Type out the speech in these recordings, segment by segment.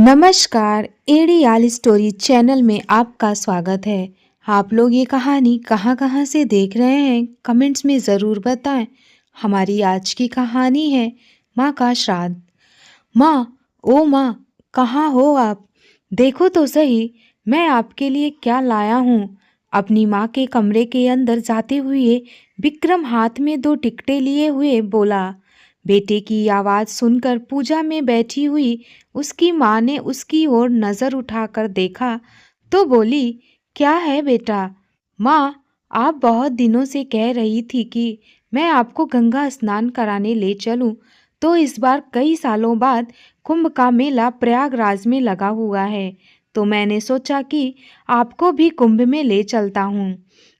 नमस्कार, एडीआल story channel में आपका स्वागत है। आप लोग ये कहानी कहाँ-कहाँ से देख रहे हैं, कमेंट्स में ज़रूर बताएं। हमारी आज की कहानी है माँ का श्राद्ध। माँ, ओ माँ, कहाँ हो आप? देखो तो सही, मैं आपके लिए क्या लाया हूँ। अपनी माँ के कमरे के अंदर जाते हुए विक्रम हाथ में 2 टिकटें लिए हुए बोला। बेटे की आवाज़ सुनकर पूजा में बैठी हुई उसकी माँ ने उसकी ओर नज़र उठाकर देखा तो बोली, क्या है बेटा? माँ, आप बहुत दिनों से कह रही थी कि मैं आपको गंगा स्नान कराने ले चलूं, तो इस बार कई सालों बाद कुंभ का मेला प्रयागराज में लगा हुआ है, तो मैंने सोचा कि आपको भी कुंभ में ले चलता हूँ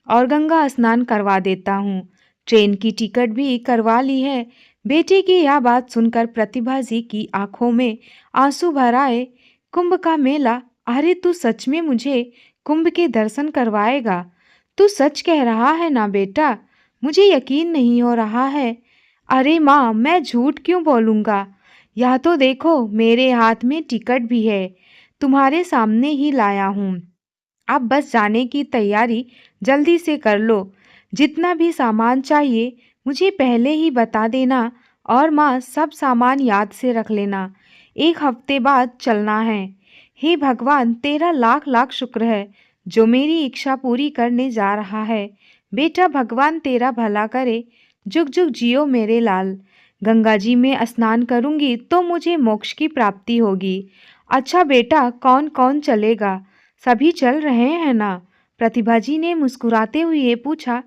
और गंगा स्नान करवा देता हूँ। ट्रेन की टिकट भी करवा ली है। बेटे की यह बात सुनकर प्रतिभा जी की आंखों में आंसू भर आए। कुंभ का मेला? अरे तू सच में मुझे कुंभ के दर्शन करवाएगा? तू सच कह रहा है ना बेटा? मुझे यकीन नहीं हो रहा है। अरे माँ, मैं झूठ क्यों बोलूँगा? यह तो देखो, मेरे हाथ में टिकट भी है, तुम्हारे सामने ही लाया हूँ। अब बस जाने की तैयारी जल्दी से कर लो। जितना भी सामान चाहिए मुझे पहले ही बता देना, और माँ सब सामान याद से रख लेना। 1 हफ्ते बाद चलना है। हे भगवान, तेरा लाख लाख शुक्र है जो मेरी इच्छा पूरी करने जा रहा है। बेटा, भगवान तेरा भला करे। जुग जुग जियो मेरे लाल। गंगा जी में स्नान करूंगी तो मुझे मोक्ष की प्राप्ति होगी। अच्छा बेटा, कौन कौन चलेगा? सभी चल रहे हैं ना? प्रतिभा जी ने मुस्कुराते हुए पूछा।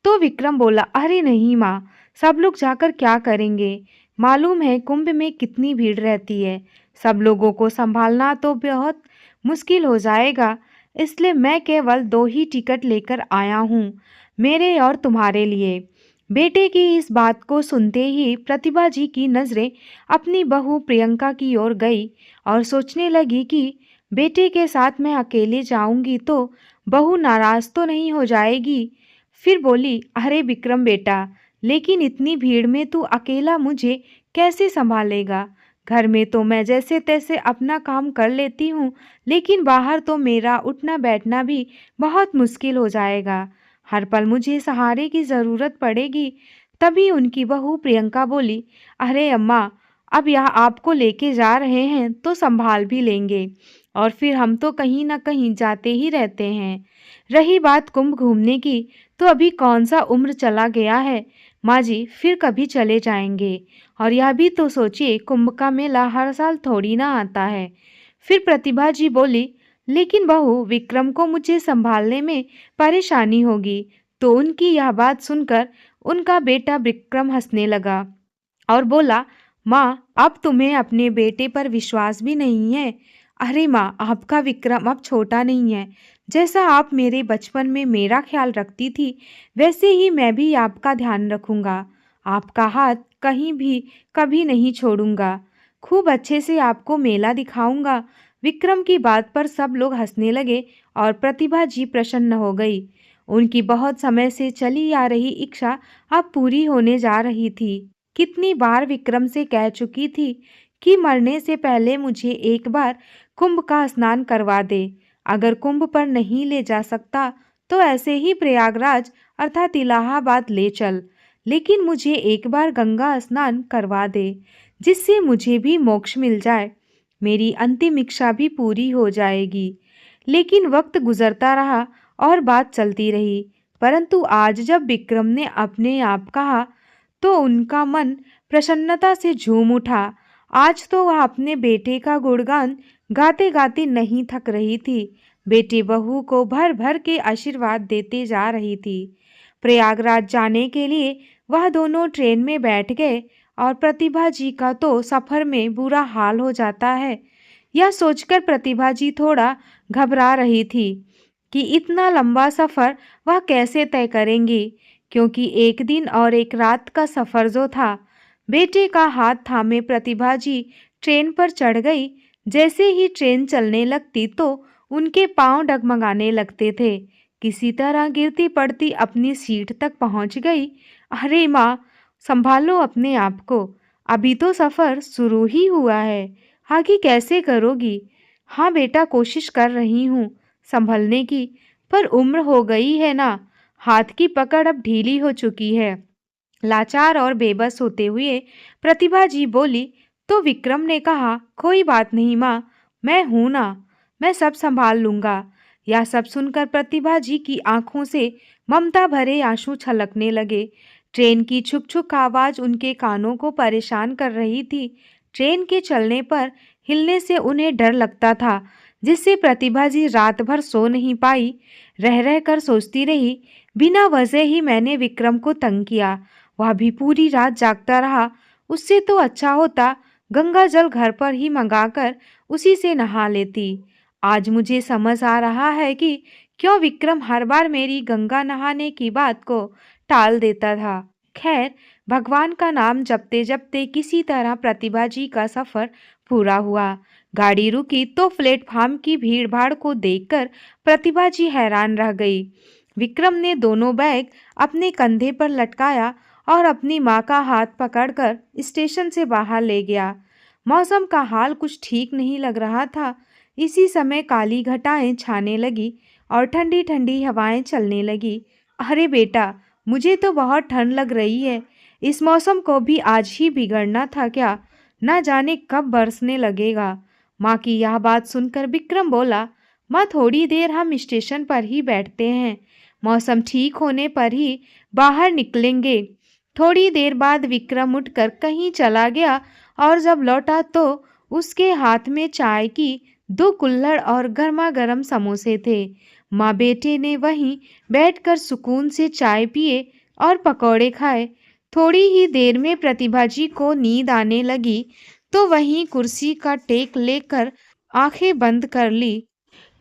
तो विक्रम बोला, अरे नहीं माँ, सब लोग जाकर क्या करेंगे? मालूम है कुंभ में कितनी भीड़ रहती है। सब लोगों को संभालना तो बहुत मुश्किल हो जाएगा, इसलिए मैं केवल 2 ही टिकट लेकर आया हूँ, मेरे और तुम्हारे लिए। बेटे की इस बात को सुनते ही प्रतिभा जी की नज़रें अपनी बहू प्रियंका की ओर गई और सोचने लगी कि बेटे के साथ मैं अकेले जाऊंगी तो बहू नाराज तो नहीं हो जाएगी। फिर बोली, अरे विक्रम बेटा, लेकिन इतनी भीड़ में तू अकेला मुझे कैसे संभालेगा? घर में तो मैं जैसे तैसे अपना काम कर लेती हूँ, लेकिन बाहर तो मेरा उठना बैठना भी बहुत मुश्किल हो जाएगा। हर पल मुझे सहारे की ज़रूरत पड़ेगी। तभी उनकी बहू प्रियंका बोली, अरे अम्मा, अब यह आपको लेके जा रहे हैं तो संभाल भी लेंगे, और फिर हम तो कहीं ना कहीं जाते ही रहते हैं। रही बात कुंभ घूमने की, तो अभी कौन सा उम्र चला गया है माँ जी, फिर कभी चले जाएंगे। और यह भी तो सोचिए, कुंभ का मेला हर साल थोड़ी ना आता है। फिर प्रतिभा जी बोली, लेकिन बहू, विक्रम को मुझे संभालने में परेशानी होगी। तो उनकी यह बात सुनकर उनका बेटा विक्रम हंसने लगा और बोला, माँ, अब तुम्हें अपने बेटे पर विश्वास भी नहीं है? अरे माँ, आपका विक्रम अब छोटा नहीं है। जैसा आप मेरे बचपन में मेरा ख्याल रखती थी, वैसे ही मैं भी आपका ध्यान रखूंगा। आपका हाथ कहीं भी कभी नहीं छोड़ूंगा। खूब अच्छे से आपको मेला दिखाऊंगा। विक्रम की बात पर सब लोग हंसने लगे और प्रतिभा जी प्रसन्न हो गई। उनकी बहुत समय से चली आ रही इच्छा अब पूरी होने जा रही थी। कितनी बार विक्रम से कह चुकी थी कि मरने से पहले मुझे एक बार कुंभ का स्नान करवा दे। अगर कुंभ पर नहीं ले जा सकता तो ऐसे ही प्रयागराज अर्थात इलाहाबाद ले चल, लेकिन मुझे एक बार गंगा स्नान करवा दे, जिससे मुझे भी मोक्ष मिल जाए। मेरी अंतिम इच्छा भी पूरी हो जाएगी। लेकिन वक्त गुजरता रहा और बात चलती रही, परंतु आज जब विक्रम ने अपने आप कहा तो उनका मन प्रसन्नता से झूम उठा। आज तो वह अपने बेटे का गुणगान गाते गाते नहीं थक रही थी। बेटे बहू को भर भर के आशीर्वाद देते जा रही थी। प्रयागराज जाने के लिए वह दोनों ट्रेन में बैठ गए, और प्रतिभा जी का तो सफ़र में बुरा हाल हो जाता है। यह सोचकर प्रतिभा जी थोड़ा घबरा रही थी कि इतना लंबा सफ़र वह कैसे तय करेंगी, क्योंकि 1 दिन और 1 रात का सफ़र जो था। बेटे का हाथ थामे प्रतिभा जी ट्रेन पर चढ़ गई। जैसे ही ट्रेन चलने लगती तो उनके पांव डगमगाने लगते थे। किसी तरह गिरती पड़ती अपनी सीट तक पहुंच गई। अरे माँ, संभालो अपने आप को, अभी तो सफ़र शुरू ही हुआ है। आगे कैसे करोगी? हाँ बेटा, कोशिश कर रही हूँ संभलने की, पर उम्र हो गई है ना, हाथ की पकड़ अब ढीली हो चुकी है। लाचार और बेबस होते हुए प्रतिभा जी बोली। तो विक्रम ने कहा, कोई बात नहीं माँ, मैं हूं ना, मैं सब संभाल लूंगा। यह सब सुनकर प्रतिभा जी की आंखों से ममता भरे आंसू छलकने लगे। ट्रेन की छुक छुक आवाज उनके कानों को परेशान कर रही थी। ट्रेन के चलने पर हिलने से उन्हें डर लगता था, जिससे प्रतिभा जी रात भर सो नहीं पाई। रह रह कर सोचती रही, बिना वजह ही मैंने विक्रम को तंग किया, वह भी पूरी रात जागता रहा। उससे तो अच्छा होता गंगा जल घर पर ही मंगाकर उसी से नहा लेती। आज मुझे समझ आ रहा है कि क्यों विक्रम हर बार मेरी गंगा नहाने की बात को टाल देता था। खैर, भगवान का नाम जपते जपते किसी तरह प्रतिभा जी का सफर पूरा हुआ। गाड़ी रुकी तो प्लेटफार्म की भीड़ भाड़ को देखकर प्रतिभा जी हैरान रह गई। विक्रम ने दोनों बैग अपने कंधे पर लटकाया और अपनी माँ का हाथ पकड़कर स्टेशन से बाहर ले गया। मौसम का हाल कुछ ठीक नहीं लग रहा था। इसी समय काली घटाएं छाने लगी और ठंडी ठंडी हवाएं चलने लगी। अरे बेटा, मुझे तो बहुत ठंड लग रही है। इस मौसम को भी आज ही बिगड़ना था क्या? ना जाने कब बरसने लगेगा। माँ की यह बात सुनकर विक्रम बोला, माँ थोड़ी देर हम स्टेशन पर ही बैठते हैं, मौसम ठीक होने पर ही बाहर निकलेंगे। थोड़ी देर बाद विक्रम उठकर कहीं चला गया और जब लौटा तो उसके हाथ में चाय की 2 कुल्हड़ और गर्मा गर्म समोसे थे। माँ बेटे ने वहीं बैठकर सुकून से चाय पिए और पकौड़े खाए। थोड़ी ही देर में प्रतिभा जी को नींद आने लगी तो वहीं कुर्सी का टेक लेकर आंखें बंद कर ली।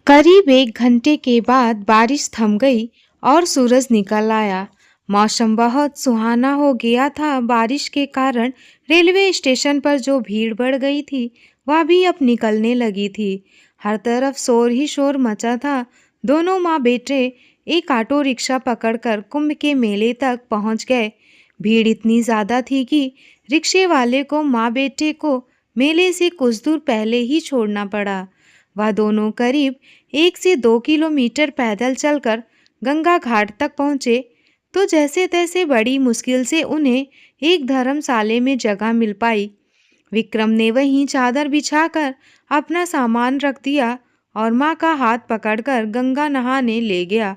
करीब 1 घंटे के बाद बारिश थम गई और सूरज निकल आया। मौसम बहुत सुहाना हो गया था। बारिश के कारण रेलवे स्टेशन पर जो भीड़ बढ़ गई थी, वह भी अब निकलने लगी थी। हर तरफ शोर ही शोर मचा था। दोनों माँ बेटे एक ऑटो रिक्शा पकड़कर कुंभ के मेले तक पहुंच गए। भीड़ इतनी ज्यादा थी कि रिक्शे वाले को माँ बेटे को मेले से कुछ दूर पहले ही छोड़ना पड़ा। वह दोनों करीब 1 से 2 किलोमीटर पैदल चलकर गंगा घाट तक पहुंचे तो जैसे तैसे बड़ी मुश्किल से उन्हें एक धर्मशाले में जगह मिल पाई। विक्रम ने वहीं चादर बिछाकर अपना सामान रख दिया और माँ का हाथ पकड़कर गंगा नहाने ले गया।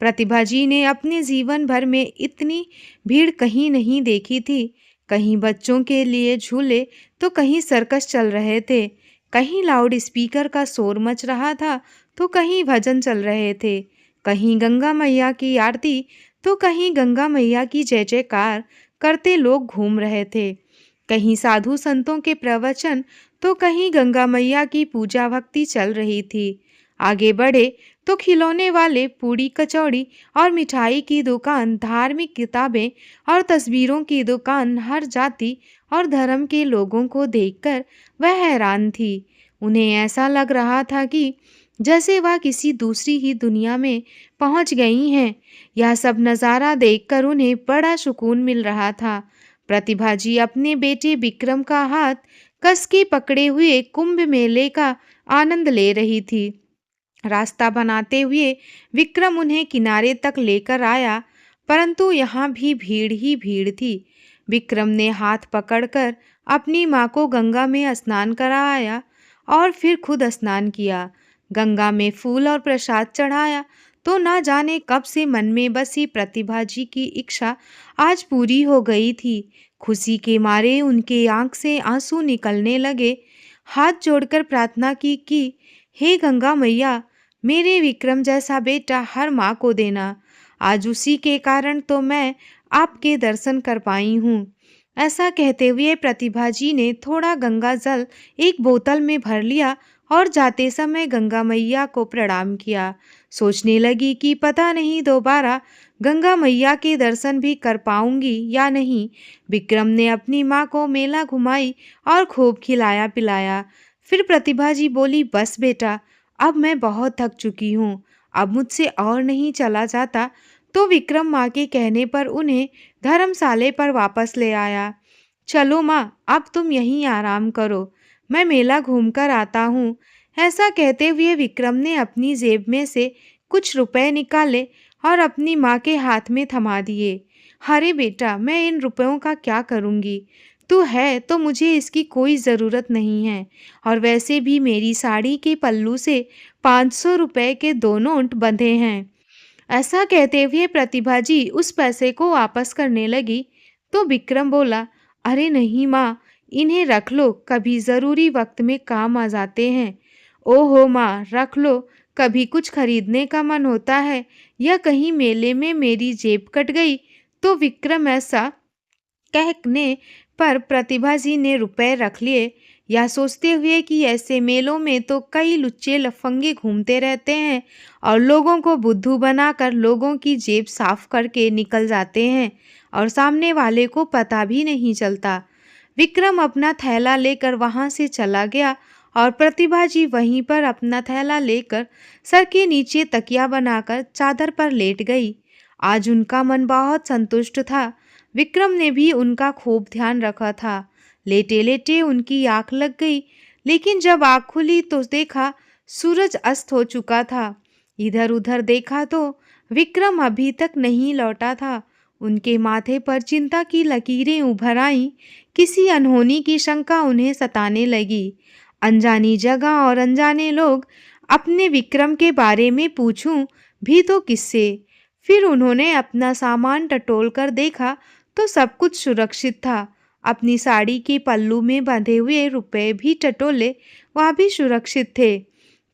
प्रतिभा जी ने अपने जीवन भर में इतनी भीड़ कहीं नहीं देखी थी। कहीं बच्चों के लिए झूले तो कहीं सर्कस चल रहे थे, कहीं लाउड स्पीकर का शोर मच रहा था तो कहीं भजन चल रहे थे, कहीं गंगा मैया की आरती तो कहीं गंगा मैया की जय जयकार करते लोग घूम रहे थे, कहीं साधु संतों के प्रवचन तो कहीं गंगा मैया की पूजा भक्ति चल रही थी। आगे बढ़े तो खिलौने वाले, पूड़ी कचौड़ी और मिठाई की दुकान, धार्मिक किताबें और तस्वीरों की दुकान, हर जाति और धर्म के लोगों को देखकर वह हैरान थी। उन्हें ऐसा लग रहा था कि जैसे वह किसी दूसरी ही दुनिया में पहुंच गई हैं। यह सब नज़ारा देखकर उन्हें बड़ा सुकून मिल रहा था। प्रतिभा जी अपने बेटे विक्रम का हाथ कस के पकड़े हुए कुंभ मेले का आनंद ले रही थी। रास्ता बनाते हुए विक्रम उन्हें किनारे तक लेकर आया, परंतु यहाँ भी भीड़ ही भीड़ थी। विक्रम ने हाथ पकड़कर अपनी माँ को गंगा में स्नान कराया और फिर खुद स्नान किया। गंगा में फूल और प्रसाद चढ़ाया तो ना जाने कब से मन में बसी प्रतिभा जी की इच्छा आज पूरी हो गई थी। खुशी के मारे उनके आंख से आंसू निकलने लगे। हाथ जोड़कर प्रार्थना की कि हे गंगा मैया, मेरे विक्रम जैसा बेटा हर माँ को देना। आज उसी के कारण तो मैं आपके दर्शन कर पाई हूँ। ऐसा कहते हुए प्रतिभा जी ने थोड़ा गंगा जल एक बोतल में भर लिया और जाते समय गंगा मैया को प्रणाम किया। सोचने लगी कि पता नहीं दोबारा गंगा मैया के दर्शन भी कर पाऊंगी या नहीं। विक्रम ने अपनी माँ को मेला घुमाई और खूब खिलाया पिलाया। फिर प्रतिभा जी बोली, बस बेटा, अब मैं बहुत थक चुकी हूँ, अब मुझसे और नहीं चला जाता। तो विक्रम माँ के कहने पर उन्हें धर्मशाले पर वापस ले आया। चलो माँ, अब तुम यहीं आराम करो, मैं मेला घूमकर आता हूँ। ऐसा कहते हुए विक्रम ने अपनी जेब में से कुछ रुपए निकाले और अपनी माँ के हाथ में थमा दिए। अरे बेटा, मैं इन रुपयों का क्या करूँगी? तू है तो मुझे इसकी कोई ज़रूरत नहीं है, और वैसे भी मेरी साड़ी के पल्लू से 500 रुपए के 2 नोट बंधे हैं। ऐसा कहते हुए प्रतिभा जी उस पैसे को वापस करने लगी, तो विक्रम बोला, अरे नहीं माँ, इन्हें रख लो, कभी ज़रूरी वक्त में काम आ जाते हैं। ओहो माँ, रख लो, कभी कुछ खरीदने का मन होता है, या कहीं मेले में मेरी जेब कट गई तो विक्रम ऐसा कहने पर प्रतिभा जी ने रुपए रख लिए, या सोचते हुए कि ऐसे मेलों में तो कई लुच्चे लफंगे घूमते रहते हैं और लोगों को बुद्धू बनाकर लोगों की जेब साफ करके निकल जाते हैं और सामने वाले को पता भी नहीं चलता। विक्रम अपना थैला लेकर वहां से चला गया और प्रतिभा जी वहीं पर अपना थैला लेकर सर के नीचे तकिया बनाकर चादर पर लेट गई। आज उनका मन बहुत संतुष्ट था। विक्रम ने भी उनका खूब ध्यान रखा था। लेटे लेटे उनकी आंख लग गई, लेकिन जब आंख खुली तो देखा सूरज अस्त हो चुका था। इधर उधर देखा तो विक्रम अभी तक नहीं लौटा था। उनके माथे पर चिंता की लकीरें उभर आईं। किसी अनहोनी की शंका उन्हें सताने लगी। अनजानी जगह और अनजाने लोग, अपने विक्रम के बारे में पूछूं भी तो किससे? फिर उन्होंने अपना सामान टटोल कर देखा तो सब कुछ सुरक्षित था। अपनी साड़ी के पल्लू में बंधे हुए रुपए भी टटोले, वह भी सुरक्षित थे।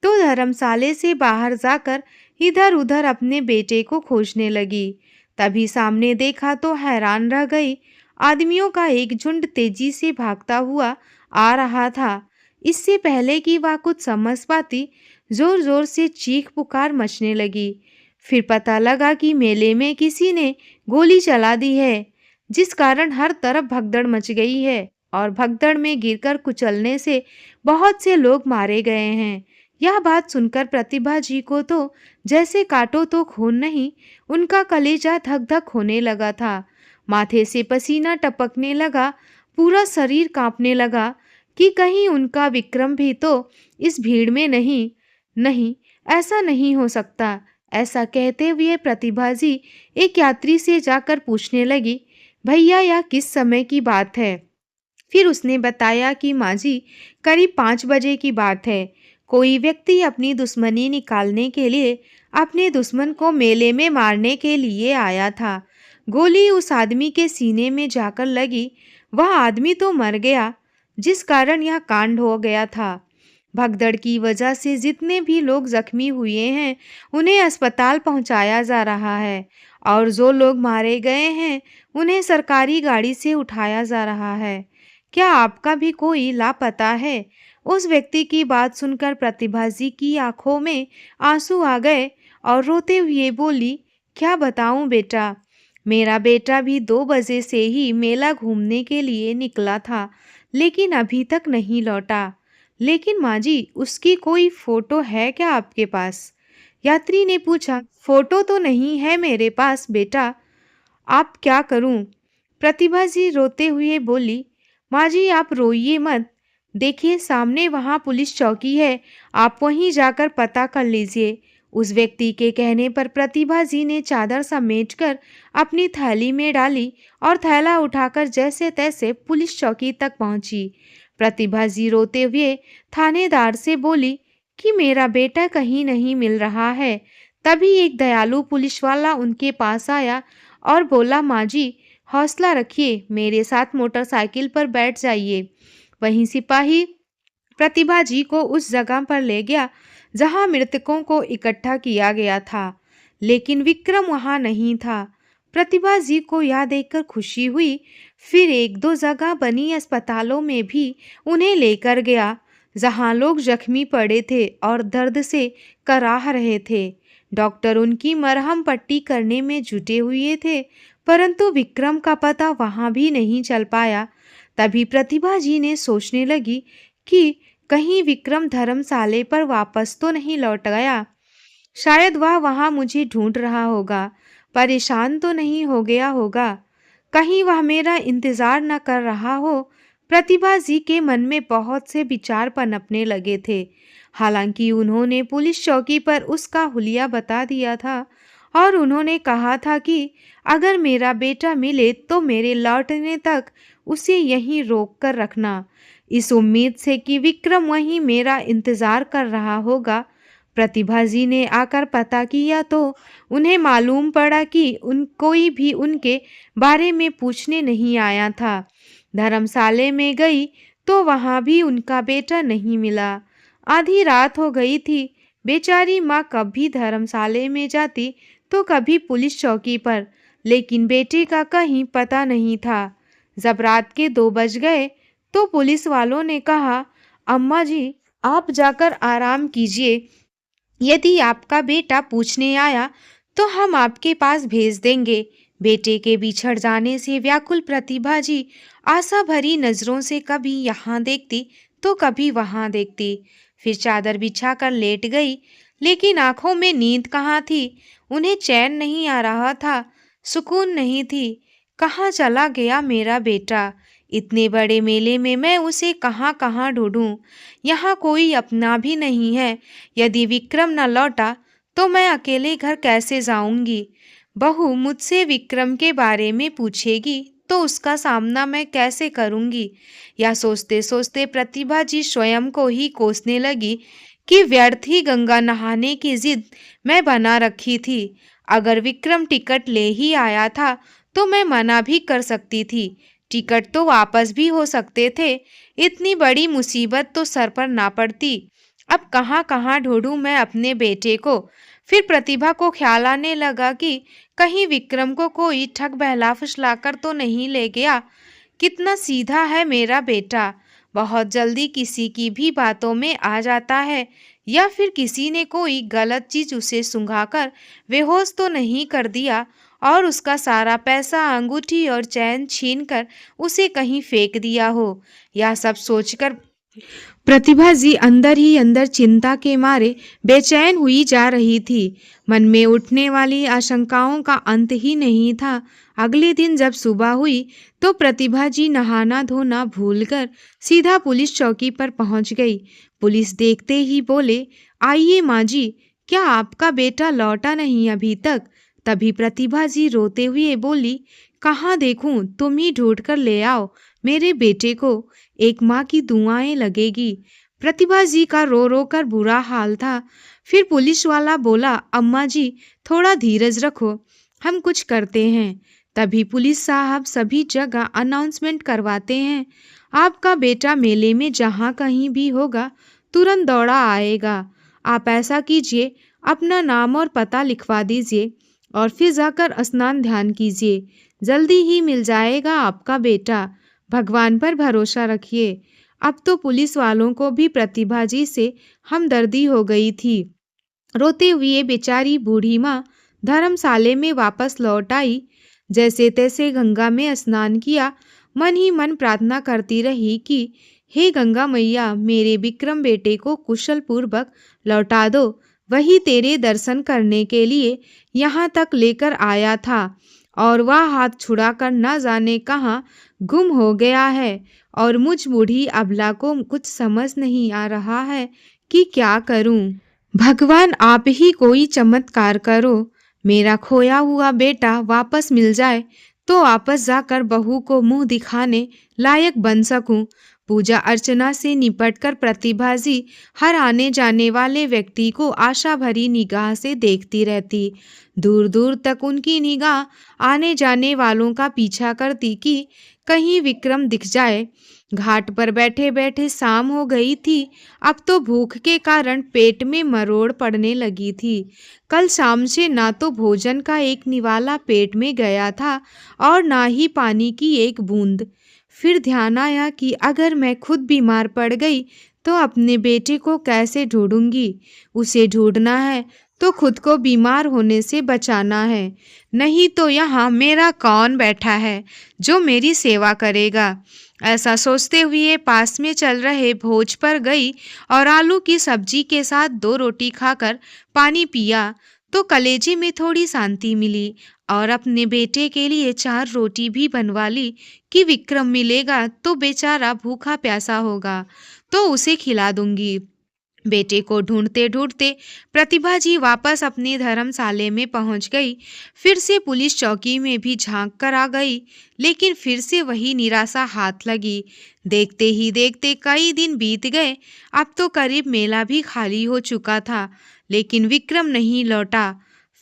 तो धर्मशाले से बाहर जाकर इधर उधर अपने बेटे को खोजने लगी। तभी सामने देखा तो हैरान रह गई। आदमियों का एक झुंड तेजी से भागता हुआ आ रहा था। इससे पहले कि वह कुछ समझ पाती, जोर जोर से चीख पुकार मचने लगी। फिर पता लगा कि मेले में किसी ने गोली चला दी है, जिस कारण हर तरफ भगदड़ मच गई है और भगदड़ में गिरकर कुचलने से बहुत से लोग मारे गए हैं। यह बात सुनकर प्रतिभा जी को तो जैसे काटो तो खून नहीं, उनका कलेजा धक धक होने लगा था। माथे से पसीना टपकने लगा, पूरा शरीर कांपने लगा कि कहीं उनका विक्रम भी तो इस भीड़ में नहीं। नहीं, ऐसा नहीं हो सकता। ऐसा कहते हुए प्रतिभा जी एक यात्री से जाकर पूछने लगी, भैया यह किस समय की बात है? फिर उसने बताया कि माँ जी, करीब 5 बजे की बात है। कोई व्यक्ति अपनी दुश्मनी निकालने के लिए अपने दुश्मन को मेले में मारने के लिए आया था। गोली उस आदमी के सीने में जाकर लगी। वह आदमी तो मर गया, जिस कारण यह कांड हो गया था। भगदड़ की वजह से जितने भी लोग जख्मी हुए हैं, उन्हें अस्पताल पहुंचाया जा रहा है, और जो लोग मारे गए हैं उन्हें सरकारी गाड़ी से उठाया जा रहा है। क्या आपका भी कोई लापता है? उस व्यक्ति की बात सुनकर प्रतिभा जी की आंखों में आंसू आ गए और रोते हुए बोली, क्या बताऊं बेटा, मेरा बेटा भी 2 बजे से ही मेला घूमने के लिए निकला था, लेकिन अभी तक नहीं लौटा। लेकिन माँ जी, उसकी कोई फोटो है क्या आपके पास? यात्री ने पूछा। फोटो तो नहीं है मेरे पास बेटा, आप क्या करूं? प्रतिभा जी रोते हुए बोली, माँ जी आप रोइए मत। देखिए सामने वहाँ पुलिस चौकी है, आप वहीं जाकर पता कर लीजिए। उस व्यक्ति के कहने पर प्रतिभा जी ने चादर समेटकर अपनी थैली में डाली और थैला उठाकर जैसे तैसे पुलिस चौकी तक पहुंची। प्रतिभा जी रोते हुए थानेदार से बोली कि मेरा बेटा कहीं नहीं मिल रहा है। तभी एक दयालु पुलिस वाला उनके पास आया और बोला, माँ जी हौसला रखिए, मेरे साथ मोटरसाइकिल पर बैठ जाइए। वहीं सिपाही प्रतिभा जी को उस जगह पर ले गया जहां मृतकों को इकट्ठा किया गया था, लेकिन विक्रम वहां नहीं था। प्रतिभा जी को यह देखकर खुशी हुई। फिर एक दो जगह बनी अस्पतालों में भी उन्हें लेकर गया, जहां लोग जख्मी पड़े थे और दर्द से कराह रहे थे। डॉक्टर उनकी मरहम पट्टी करने में जुटे हुए थे, परंतु विक्रम का पता वहां भी नहीं चल पाया। तभी प्रतिभा जी ने सोचने लगी कि कहीं विक्रम धर्मशाले पर वापस तो नहीं लौट गया। शायद वह वहां मुझे ढूंढ रहा होगा, परेशान तो नहीं हो गया होगा। कहीं वह मेरा इंतजार न कर रहा हो। प्रतिभा जी के मन में बहुत से विचार पनपने लगे थे। हालांकि उन्होंने पुलिस चौकी पर उसका हुलिया बता दिया था और उन्होंने कहा था कि अगर मेरा बेटा मिले तो मेरे लौटने तक उसे यहीं रोक कर रखना, इस उम्मीद से कि विक्रम वहीं मेरा इंतजार कर रहा होगा। प्रतिभा जी ने आकर पता किया तो उन्हें मालूम पड़ा कि उन कोई भी उनके बारे में पूछने नहीं आया था। धर्मशाले में गई तो वहां भी उनका बेटा नहीं मिला। आधी रात हो गई थी। बेचारी माँ कभी धर्मशाले में जाती तो कभी पुलिस चौकी पर, लेकिन बेटे का कहीं पता नहीं था। जब रात के 2 बज गए तो पुलिस वालों ने कहा, अम्मा जी आप जाकर आराम कीजिए। यदि आपका बेटा पूछने आया तो हम आपके पास भेज देंगे। बेटे के बिछड़ जाने से व्याकुल प्रतिभा जी आशा भरी नजरों से कभी यहाँ देखती तो कभी वहां देखती, फिर चादर बिछाकर लेट गई। लेकिन आंखों में नींद कहाँ थी। उन्हें चैन नहीं आ रहा था, सुकून नहीं थी। कहाँ चला गया मेरा बेटा? इतने बड़े मेले में मैं उसे कहाँ कहाँ ढूंढूं? यहाँ कोई अपना भी नहीं है। यदि विक्रम न लौटा तो मैं अकेले घर कैसे जाऊंगी? बहू मुझसे विक्रम के बारे में पूछेगी तो उसका सामना मैं कैसे करूंगी? यह सोचते सोचते प्रतिभा जी स्वयं को ही कोसने लगी कि व्यर्थ ही गंगा नहाने की जिद मैं बना रखी थी। अगर विक्रम टिकट ले ही आया था तो मैं मना भी कर सकती थी। टिकट तो वापस भी हो सकते थे। इतनी बड़ी मुसीबत तो सर पर ना पड़ती। अब कहाँ कहाँ ढूंढूं मैं अपने बेटे को? फिर प्रतिभा को ख्याल आने लगा कि कहीं विक्रम को कोई ठग बहला फुसलाकर तो नहीं ले गया। कितना सीधा है मेरा बेटा, बहुत जल्दी किसी की भी बातों में आ जाता है। या फिर किसी ने कोई गलत चीज उसे सुंघाकर बेहोश तो नहीं कर दिया और उसका सारा पैसा, अंगूठी और चैन छीनकर उसे कहीं फेंक दिया हो। यह सब सोचकर प्रतिभा जी अंदर ही अंदर चिंता के मारे बेचैन हुई जा रही थी। मन में उठने वाली आशंकाओं का अंत ही नहीं था। अगले दिन जब सुबह हुई तो प्रतिभा जी नहाना धोना भूलकर सीधा पुलिस चौकी पर पहुंच गई। पुलिस देखते ही बोले, आइए माँ जी, क्या आपका बेटा लौटा नहीं अभी तक? तभी प्रतिभा जी रोते हुए बोली, कहाँ देखूं, तुम ही ढूंढ कर ले आओ मेरे बेटे को, एक माँ की दुआएं लगेगी। प्रतिभा जी का रो रो कर बुरा हाल था। फिर पुलिस वाला बोला, अम्मा जी थोड़ा धीरज रखो, हम कुछ करते हैं। तभी पुलिस साहब सभी जगह अनाउंसमेंट करवाते हैं, आपका बेटा मेले में जहाँ कहीं भी होगा तुरंत दौड़ा आएगा। आप ऐसा कीजिए, अपना नाम और पता लिखवा दीजिए और फिर जाकर स्नान ध्यान कीजिए। जल्दी ही मिल जाएगा आपका बेटा। भगवान पर भरोसा रखिए। अब तो पुलिस वालों को भी प्रतिभा जी से हमदर्दी हो गई थी। रोते हुए बेचारी बूढ़ी माँ धर्मशाले में वापस लौट आई। जैसे तैसे गंगा में स्नान किया, मन ही मन प्रार्थना करती रही कि हे गंगा मैया, मेरे विक्रम बेटे को कुशल पूर्वक लौटा दो। वही तेरे दर्शन करने के लिए यहाँ तक लेकर आया था और वह हाथ छुड़ाकर न जाने कहाँ गुम हो गया है और मुझ बूढ़ी अबला को कुछ समझ नहीं आ रहा है कि क्या करूं। भगवान आप ही कोई चमत्कार करो, मेरा खोया हुआ बेटा वापस मिल जाए तो वापस जाकर बहू को मुंह दिखाने लायक बन सकूं। पूजा अर्चना से निपटकर प्रतिभा जी हर आने जाने वाले व्यक्ति को आशा भरी निगाह से देखती रहती। दूर दूर तक उनकी निगाह आने जाने वालों का पीछा करती कि कहीं विक्रम दिख जाए। घाट पर बैठे बैठे शाम हो गई थी। अब तो भूख के कारण पेट में मरोड़ पड़ने लगी थी। कल शाम से ना तो भोजन का एक निवाला पेट में गया था और ना ही पानी की एक बूंद। फिर ध्यान आया कि अगर मैं खुद बीमार पड़ गई तो अपने बेटे को कैसे ढूंढूंगी। उसे ढूंढना है तो खुद को बीमार होने से बचाना है, नहीं तो यहाँ मेरा कौन बैठा है जो मेरी सेवा करेगा। ऐसा सोचते हुए पास में चल रहे भोज पर गई और आलू की सब्जी के साथ 2 रोटी खाकर पानी पिया तो कलेजे में थोड़ी शांति मिली और अपने बेटे के लिए 4 रोटी भी बनवा ली कि विक्रम मिलेगा तो बेचारा भूखा प्यासा होगा, तो उसे खिला दूंगी। बेटे को ढूंढते ढूंढते प्रतिभा जी वापस अपने धर्मशाले में पहुंच गई। फिर से पुलिस चौकी में भी झांक कर आ गई, लेकिन फिर से वही निराशा हाथ लगी। देखते ही देखते कई दिन बीत गए। अब तो करीब मेला भी खाली हो चुका था, लेकिन विक्रम नहीं लौटा।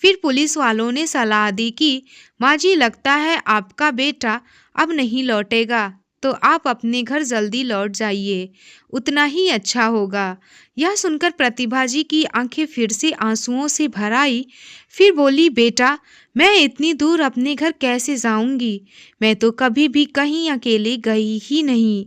फिर पुलिस वालों ने सलाह दी कि माँ जी, लगता है आपका बेटा अब नहीं लौटेगा, तो आप अपने घर जल्दी लौट जाइए, उतना ही अच्छा होगा। यह सुनकर प्रतिभा जी की आंखें फिर से आंसुओं से भर आई। फिर बोली, बेटा, मैं इतनी दूर अपने घर कैसे जाऊंगी? मैं तो कभी भी कहीं अकेले गई ही नहीं।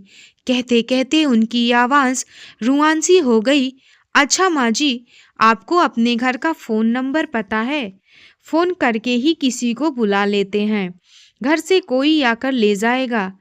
कहते कहते उनकी आवाज़ रुआन सी हो गई। अच्छा माँ जी, आपको अपने घर का फ़ोन नंबर पता है? फ़ोन करके ही किसी को बुला लेते हैं, घर से कोई आकर ले जाएगा।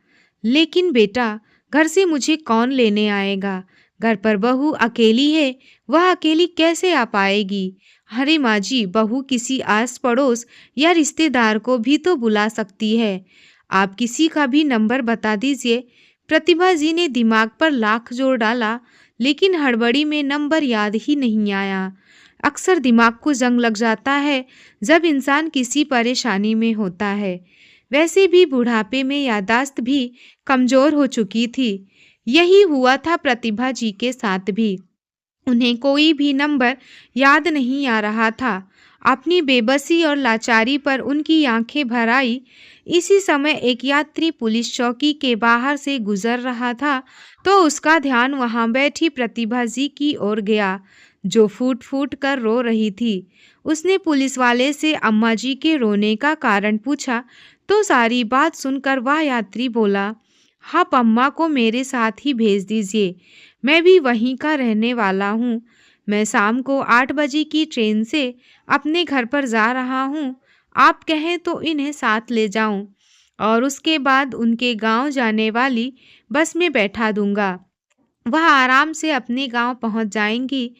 लेकिन बेटा, घर से मुझे कौन लेने आएगा? घर पर बहू अकेली है, वह अकेली कैसे आ पाएगी? अरे माँ जी, बहू किसी आस पड़ोस या रिश्तेदार को भी तो बुला सकती है। आप किसी का भी नंबर बता दीजिए। प्रतिभा जी ने दिमाग पर लाख जोर डाला, लेकिन हड़बड़ी में नंबर याद ही नहीं आया। अक्सर दिमाग को जंग लग जाता है जब इंसान किसी परेशानी में होता है। वैसे भी बुढ़ापे में याददाश्त भी कमजोर हो चुकी थी। यही हुआ था प्रतिभा जी के साथ भी। उन्हें कोई भी नंबर याद नहीं आ रहा था। अपनी बेबसी और लाचारी पर उनकी आंखें भर आई। इसी समय एक यात्री पुलिस चौकी के बाहर से गुजर रहा था, तो उसका ध्यान वहां बैठी प्रतिभा जी की ओर गया, जो फूट फूट कर रो रही थी। उसने पुलिस वाले से अम्मा जी के रोने का कारण पूछा, तो सारी बात सुनकर वह यात्री बोला, आप अम्मा को मेरे साथ ही भेज दीजिए, मैं भी वहीं का रहने वाला हूँ। मैं शाम को 8 बजे की ट्रेन से अपने घर पर जा रहा हूँ। आप कहें तो इन्हें साथ ले जाऊं और उसके बाद उनके गांव जाने वाली बस में बैठा दूंगा। वह आराम से अपने गांव पहुंच जाएंगी।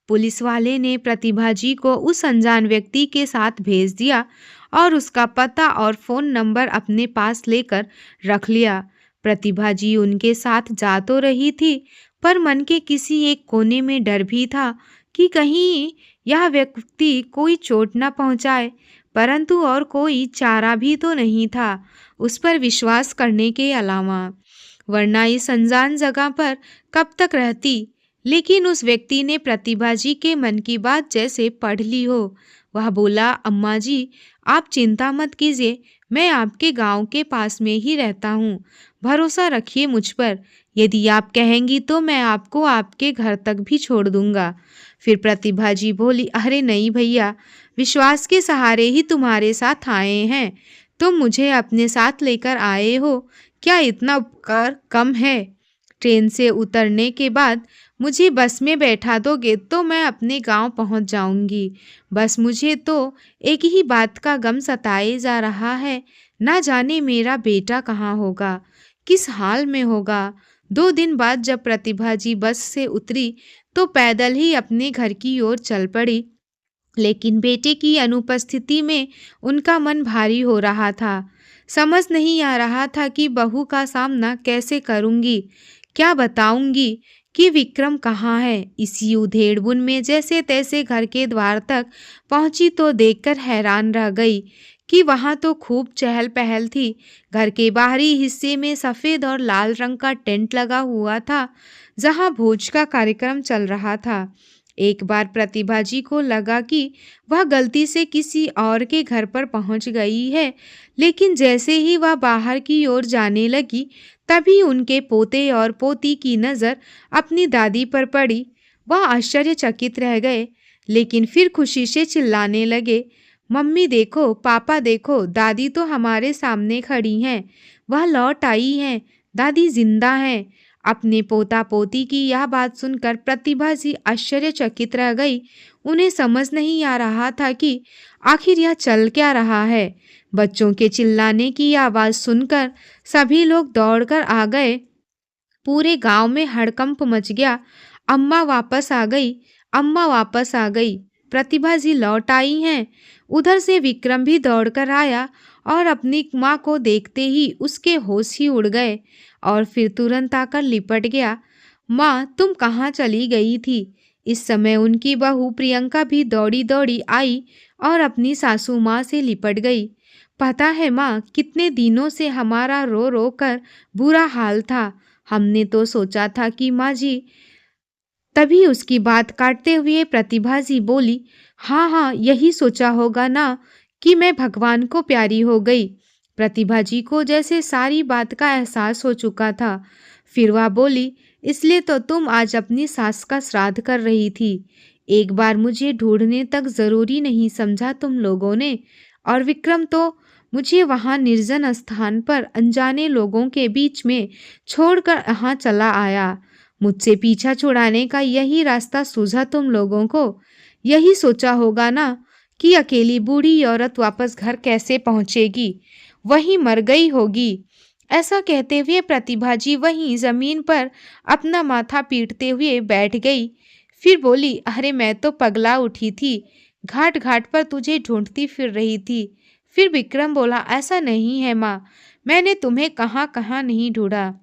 पुलिस वाले ने प्रतिभा जी को उस अनजान व्यक्ति के साथ भेज दिया और उसका पता और फ़ोन नंबर अपने पास लेकर रख लिया। प्रतिभा जी उनके साथ जा तो रही थी, पर मन के किसी एक कोने में डर भी था कि कहीं यह व्यक्ति कोई चोट न पहुंचाए। परंतु और कोई चारा भी तो नहीं था उस पर विश्वास करने के अलावा, वरना इस अनजान जगह पर कब तक रहती। लेकिन उस व्यक्ति ने प्रतिभा जी के मन की बात जैसे पढ़ ली हो। वह बोला, अम्मा जी, आप चिंता मत कीजिए, मैं आपके गांव के पास में ही रहता हूँ। भरोसा रखिए मुझ पर। यदि आप कहेंगी तो मैं आपको आपके घर तक भी छोड़ दूंगा। फिर प्रतिभा जी बोली, अरे नहीं भैया, विश्वास के सहारे ही तुम्हारे साथ आए हैं। तुम मुझे अपने साथ लेकर आए हो, क्या इतना उपकार कम है? ट्रेन से उतरने के बाद मुझे बस में बैठा दोगे तो मैं अपने गांव पहुंच जाऊंगी। बस मुझे तो एक ही बात का गम सताए जा रहा है, ना जाने मेरा बेटा कहाँ होगा, किस हाल में होगा। 2 दिन बाद जब प्रतिभा जी बस से उतरी तो पैदल ही अपने घर की ओर चल पड़ी। लेकिन बेटे की अनुपस्थिति में उनका मन भारी हो रहा था। समझ नहीं आ रहा था कि बहू का सामना कैसे करूंगी, क्या बताऊंगी कि विक्रम कहाँ है। इसी उधेड़-बुन में जैसे तैसे घर के द्वार तक पहुंची तो देखकर हैरान रह गई कि वहां तो खूब चहल पहल थी। घर के बाहरी हिस्से में सफ़ेद और लाल रंग का टेंट लगा हुआ था, जहां भोज का कार्यक्रम चल रहा था। एक बार प्रतिभा जी को लगा कि वह गलती से किसी और के घर पर पहुंच गई है, लेकिन जैसे ही वह बाहर की ओर जाने लगी, तभी उनके पोते और पोती की नज़र अपनी दादी पर पड़ी। वह आश्चर्यचकित रह गए, लेकिन फिर खुशी से चिल्लाने लगे, मम्मी देखो, पापा देखो, दादी तो हमारे सामने खड़ी हैं, वह लौट आई हैं, दादी जिंदा हैं। अपने पोता पोती की यह बात सुनकर प्रतिभा जी आश्चर्यचकित रह गई। उन्हें समझ नहीं आ रहा था कि आखिर यह चल क्या रहा है। बच्चों के चिल्लाने की आवाज़ सुनकर सभी लोग दौड़कर आ गए। पूरे गांव में हड़कंप मच गया। अम्मा वापस आ गई, अम्मा वापस आ गई। प्रतिभा जी लौट आई हैं। उधर से विक्रम भी दौड़कर आया और अपनी माँ को देखते ही उसके होश ही उड़ गए और फिर तुरंत आकर लिपट गया। माँ, तुम कहाँ चली गई थी? इस समय उनकी बहू प्रियंका भी दौड़ी दौड़ी आई और अपनी सासू माँ से लिपट गई। पता है माँ, कितने दिनों से हमारा रो रो कर बुरा हाल था। हमने तो सोचा था कि माँ जी। तभी उसकी बात काटते हुए प्रतिभा जी बोली, हाँ हाँ, यही सोचा होगा ना कि मैं भगवान को प्यारी हो गई। प्रतिभा जी को जैसे सारी बात का एहसास हो चुका था। फिर वह बोली, इसलिए तो तुम आज अपनी सास का श्राद्ध कर रही थी। एक बार मुझे ढूंढने तक जरूरी नहीं समझा तुम लोगों ने। और विक्रम तो मुझे वहां निर्जन स्थान पर अनजाने लोगों के बीच में छोड़कर यहाँ चला आया। मुझसे पीछा छुड़ाने का यही रास्ता सूझा तुम लोगों को। यही सोचा होगा ना कि अकेली बूढ़ी औरत वापस घर कैसे पहुंचेगी, वहीं मर गई होगी। ऐसा कहते हुए प्रतिभा जी वहीं जमीन पर अपना माथा पीटते हुए बैठ गई। फिर बोली, अरे मैं तो पगला उठी थी, घाट घाट पर तुझे ढूंढती फिर रही थी। फिर विक्रम बोला, ऐसा नहीं है माँ, मैंने तुम्हें कहाँ कहाँ नहीं ढूंढा।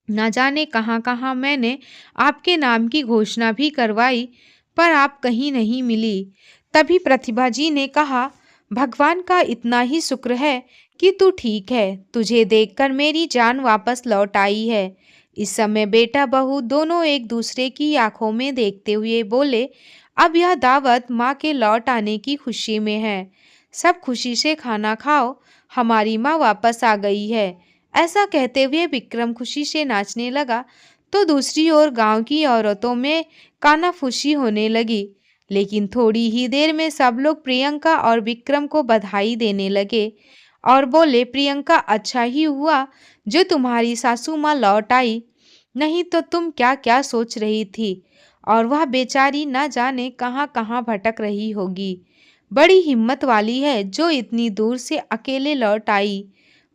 ना जाने कहाँ कहाँ मैंने आपके नाम की घोषणा भी करवाई, पर आप कहीं नहीं मिली। तभी प्रतिभा जी ने कहा, भगवान का इतना ही शुक्र है कि तू ठीक है। तुझे देखकर मेरी जान वापस लौट आई है। इस समय बेटा बहू दोनों एक दूसरे की आंखों में देखते हुए बोले, अब यह दावत माँ के लौट आने की खुशी में है। सब खुशी से खाना खाओ, हमारी माँ वापस आ गई है। ऐसा कहते हुए विक्रम खुशी से नाचने लगा तो दूसरी ओर गांव की औरतों में कानाफूसी होने लगी। लेकिन थोड़ी ही देर में सब लोग प्रियंका और विक्रम को बधाई देने लगे और बोले, प्रियंका, अच्छा ही हुआ जो तुम्हारी सासू माँ लौट आई, नहीं तो तुम क्या क्या सोच रही थी और वह बेचारी न जाने कहाँ कहाँ भटक रही होगी। बड़ी हिम्मत वाली है जो इतनी दूर से अकेले लौट आई।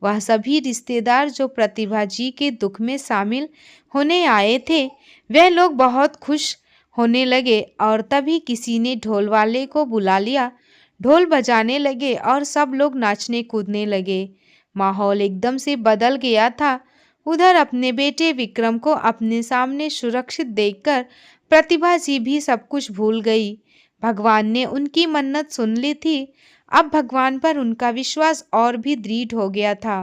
वह सभी रिश्तेदार जो प्रतिभा जी के दुख में शामिल होने आए थे, वे लोग बहुत खुश होने लगे और तभी किसी ने ढोल वाले को बुला लिया। ढोल बजाने लगे और सब लोग नाचने कूदने लगे। माहौल एकदम से बदल गया था। उधर अपने बेटे विक्रम को अपने सामने सुरक्षित देखकर प्रतिभा जी भी सब कुछ भूल गई। भगवान ने उनकी मन्नत सुन ली थी। अब भगवान पर उनका विश्वास और भी दृढ़ हो गया था।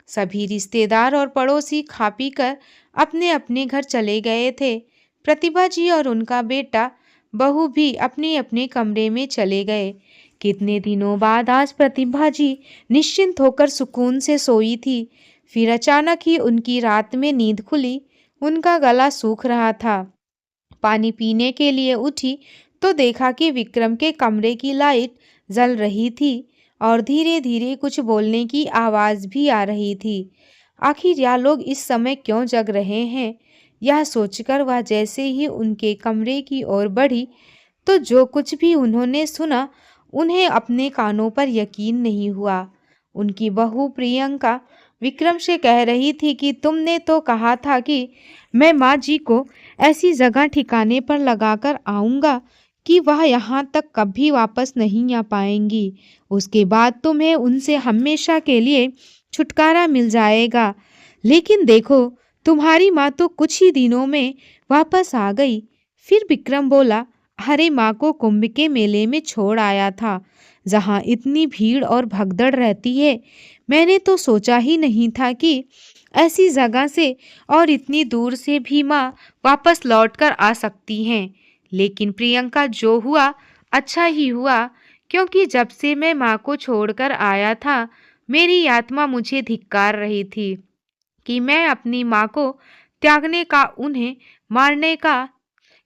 सभी रिश्तेदार और पड़ोसी खा पी कर अपने अपने घर चले गए थे। प्रतिभा जी और उनका बेटा बहू भी अपने अपने कमरे में चले गए। कितने दिनों बाद आज प्रतिभा जी निश्चिंत होकर सुकून से सोई थी। फिर अचानक ही उनकी रात में नींद खुली। उनका गला सूख रहा था। पानी पीने के लिए उठी तो देखा कि विक्रम के कमरे की लाइट जल रही थी और धीरे धीरे कुछ बोलने की आवाज़ भी आ रही थी। आखिर यह लोग इस समय क्यों जग रहे हैं? यह सोचकर वह जैसे ही उनके कमरे की ओर बढ़ी तो जो कुछ भी उन्होंने सुना उन्हें अपने कानों पर यकीन नहीं हुआ। उनकी बहू प्रियंका विक्रम से कह रही थी कि तुमने तो कहा था कि मैं माँ जी को ऐसी जगह ठिकाने पर लगाकर आऊँगा कि वह यहाँ तक कभी वापस नहीं आ पाएंगी। उसके बाद तुम्हें उनसे हमेशा के लिए छुटकारा मिल जाएगा। लेकिन देखो, तुम्हारी माँ तो कुछ ही दिनों में वापस आ गई। फिर विक्रम बोला, अरे माँ को कुंभ के मेले में छोड़ आया था, जहाँ इतनी भीड़ और भगदड़ रहती है। मैंने तो सोचा ही नहीं था कि ऐसी जगह से और इतनी दूर से भी माँ वापस लौटकर आ सकती हैं। लेकिन प्रियंका, जो हुआ अच्छा ही हुआ, क्योंकि जब से मैं माँ को छोड़कर आया था मेरी आत्मा मुझे धिक्कार रही थी कि मैं अपनी माँ को त्यागने का, उन्हें मारने का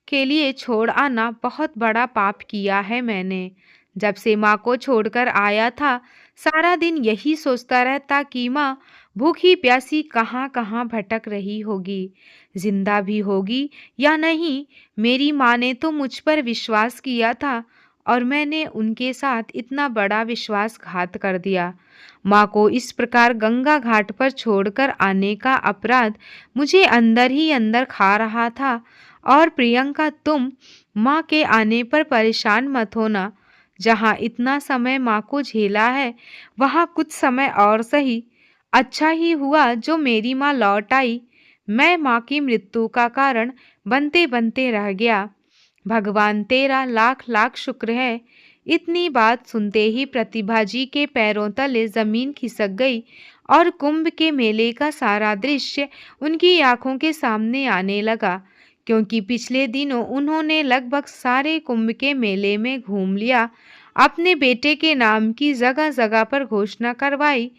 के लिए छोड़ आना बहुत बड़ा पाप किया है मैंने। जब से माँ को छोड़कर आया था सारा दिन यही सोचता रहता कि माँ भूखी प्यासी कहाँ कहाँ भटक रही होगी, जिंदा भी होगी या नहीं। मेरी माँ ने तो मुझ पर विश्वास किया था और मैंने उनके साथ इतना बड़ा विश्वासघात कर दिया। माँ को इस प्रकार गंगा घाट पर छोड़कर आने का अपराध मुझे अंदर ही अंदर खा रहा था। और प्रियंका, तुम माँ के आने पर परेशान मत होना। जहाँ इतना समय माँ को झेला है, वहाँ कुछ समय और सही। अच्छा ही हुआ जो मेरी माँ लौट आई। मैं माँ की मृत्यु का कारण बनते-बनते रह गया। भगवान तेरा लाख लाख शुक्र है। इतनी बात सुनते ही प्रतिभा जी के पैरों तले जमीन खिसक गई और कुंभ के मेले का सारा दृश्य उनकी आंखों के सामने आने लगा, क्योंकि पिछले दिनों उन्होंने लगभग सारे कुंभ के मेले में घूम लिया। अपने बेटे के नाम की जगह जगह पर घोषणा करवाई,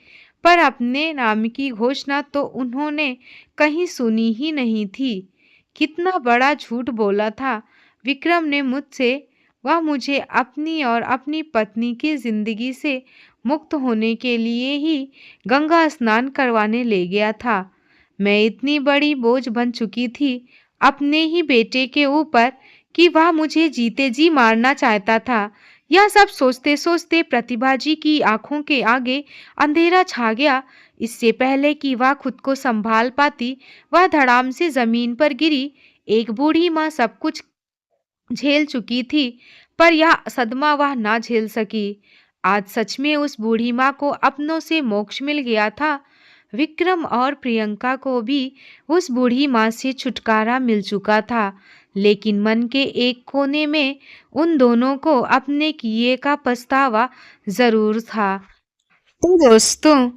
पर अपने नाम की घोषणा तो उन्होंने कहीं सुनी ही नहीं थी। कितना बड़ा झूठ बोला था विक्रम ने मुझसे। वह मुझे अपनी और अपनी पत्नी की जिंदगी से मुक्त होने के लिए ही गंगा स्नान करवाने ले गया था। मैं इतनी बड़ी बोझ बन चुकी थी अपने ही बेटे के ऊपर कि वह मुझे जीते जी मारना चाहता था। यह सब सोचते सोचते प्रतिभा जी की आंखों के आगे अंधेरा छा गया। इससे पहले कि वह खुद को संभाल पाती, वह धड़ाम से जमीन पर गिरी। एक बूढ़ी माँ सब कुछ झेल चुकी थी, पर यह सदमा वह ना झेल सकी। आज सच में उस बूढ़ी माँ को अपनों से मोक्ष मिल गया था। विक्रम और प्रियंका को भी उस बूढ़ी माँ से छुटकारा मिल चुका था, लेकिन मन के एक कोने में उन दोनों को अपने किए का पछतावा जरूर था। तो दोस्तों,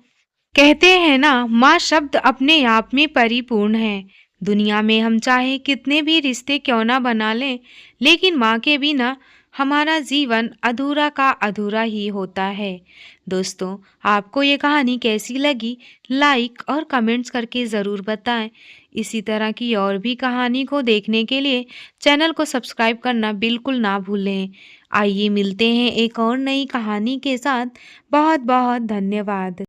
कहते हैं ना, माँ शब्द अपने आप में परिपूर्ण है। दुनिया में हम चाहे कितने भी रिश्ते क्यों ना बना लें, लेकिन माँ के बिना हमारा जीवन अधूरा का अधूरा ही होता है। दोस्तों, आपको ये कहानी कैसी लगी? लाइक और कमेंट्स करके ज़रूर बताएं। इसी तरह की और भी कहानी को देखने के लिए चैनल को सब्सक्राइब करना बिल्कुल ना भूलें। आइए मिलते हैं एक और नई कहानी के साथ। बहुत बहुत धन्यवाद।